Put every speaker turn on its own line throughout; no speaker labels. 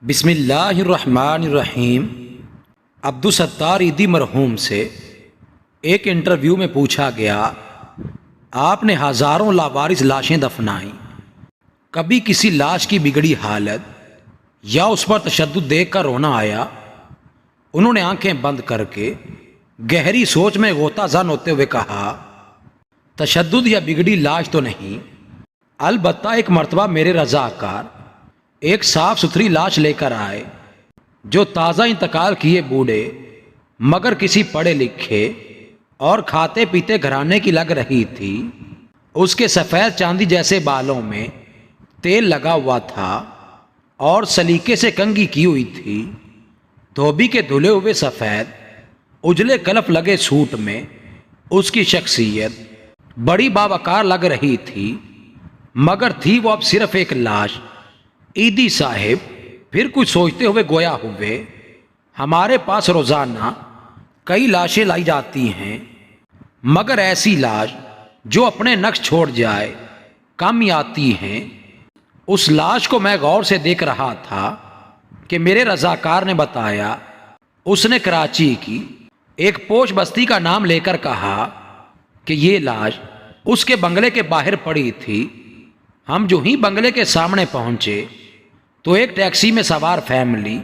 بسم اللہ الرحمن الرحیم۔ عبدالستار عیدی مرحوم سے ایک انٹرویو میں پوچھا گیا، آپ نے ہزاروں لاوارث لاشیں دفنائیں، کبھی کسی لاش کی بگڑی حالت یا اس پر تشدد دیکھ کر رونا آیا؟ انہوں نے آنکھیں بند کر کے گہری سوچ میں غوطہ زن ہوتے ہوئے کہا، تشدد یا بگڑی لاش تو نہیں، البتہ ایک مرتبہ میرے رضاکار ایک صاف ستھری لاش لے کر آئے جو تازہ انتقال کیے بوڑھے مگر کسی پڑھے لکھے اور کھاتے پیتے گھرانے کی لگ رہی تھی۔ اس کے سفید چاندی جیسے بالوں میں تیل لگا ہوا تھا اور سلیقے سے کنگھی کی ہوئی تھی۔ دھوبی کے دھلے ہوئے سفید اجلے کلف لگے سوٹ میں اس کی شخصیت بڑی باوقار لگ رہی تھی، مگر تھی وہ اب صرف ایک لاش۔ عیدی صاحب پھر کچھ سوچتے ہوئے گویا ہوئے، ہمارے پاس روزانہ کئی لاشیں لائی جاتی ہیں، مگر ایسی لاش جو اپنے نقش چھوڑ جائے کم ہی آتی ہیں۔ اس لاش کو میں غور سے دیکھ رہا تھا کہ میرے رضاکار نے بتایا، اس نے کراچی کی ایک پوش بستی کا نام لے کر کہا کہ یہ لاش اس کے بنگلے کے باہر پڑی تھی۔ ہم جو ہی بنگلے کے سامنے پہنچے تو ایک ٹیکسی میں سوار فیملی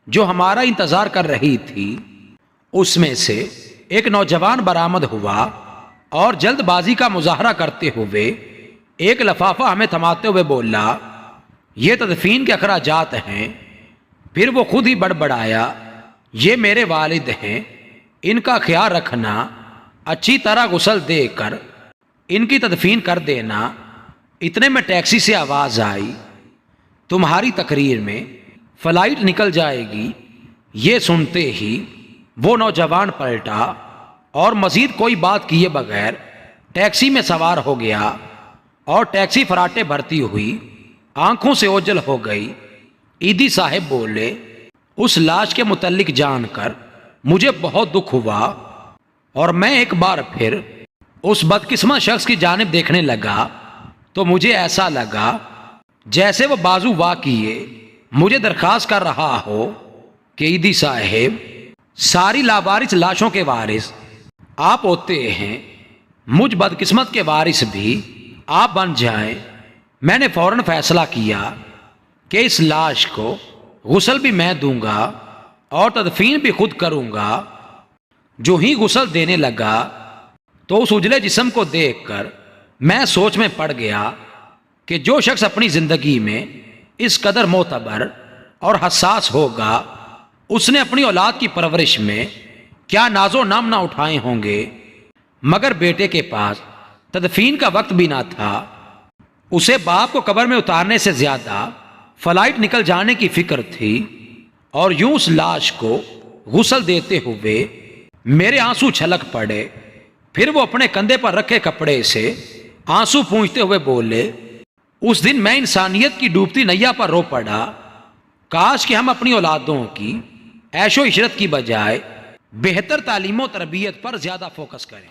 جو ہمارا انتظار کر رہی تھی، اس میں سے ایک نوجوان برآمد ہوا اور جلد بازی کا مظاہرہ کرتے ہوئے ایک لفافہ ہمیں تھماتے ہوئے بولا، یہ تدفین کے اخراجات ہیں۔ پھر وہ خود ہی بڑبڑایا، یہ میرے والد ہیں، ان کا خیال رکھنا، اچھی طرح غسل دے کر ان کی تدفین کر دینا۔ اتنے میں ٹیکسی سے آواز آئی، تمہاری تقریر میں فلائٹ نکل جائے گی۔ یہ سنتے ہی وہ نوجوان پلٹا اور مزید کوئی بات کیے بغیر ٹیکسی میں سوار ہو گیا اور ٹیکسی فراٹے بھرتی ہوئی آنکھوں سے اوجھل ہو گئی۔ عیدی صاحب بولے، اس لاش کے متعلق جان کر مجھے بہت دکھ ہوا اور میں ایک بار پھر اس بدقسمت شخص کی جانب دیکھنے لگا تو مجھے ایسا لگا جیسے وہ بازو وا کیے مجھے درخواست کر رہا ہو کہ عیدی صاحب، ساری لاوارث لاشوں کے وارث آپ ہوتے ہیں، مجھ بدقسمت کے وارث بھی آپ بن جائیں۔ میں نے فوراً فیصلہ کیا کہ اس لاش کو غسل بھی میں دوں گا اور تدفین بھی خود کروں گا۔ جو ہی غسل دینے لگا تو اس اجلے جسم کو دیکھ کر میں سوچ میں پڑ گیا کہ جو شخص اپنی زندگی میں اس قدر معتبر اور حساس ہوگا، اس نے اپنی اولاد کی پرورش میں کیا ناز و نام نہ اٹھائے ہوں گے۔ مگر بیٹے کے پاس تدفین کا وقت بھی نہ تھا، اسے باپ کو قبر میں اتارنے سے زیادہ فلائٹ نکل جانے کی فکر تھی، اور یوں اس لاش کو غسل دیتے ہوئے میرے آنسو چھلک پڑے۔ پھر وہ اپنے کندھے پر رکھے کپڑے سے آنسو پونچھتے ہوئے بولے، اس دن میں انسانیت کی ڈوبتی نیا پر رو پڑا، کاش کہ ہم اپنی اولادوں کی عیش و عشرت کی بجائے بہتر تعلیم و تربیت پر زیادہ فوکس کریں۔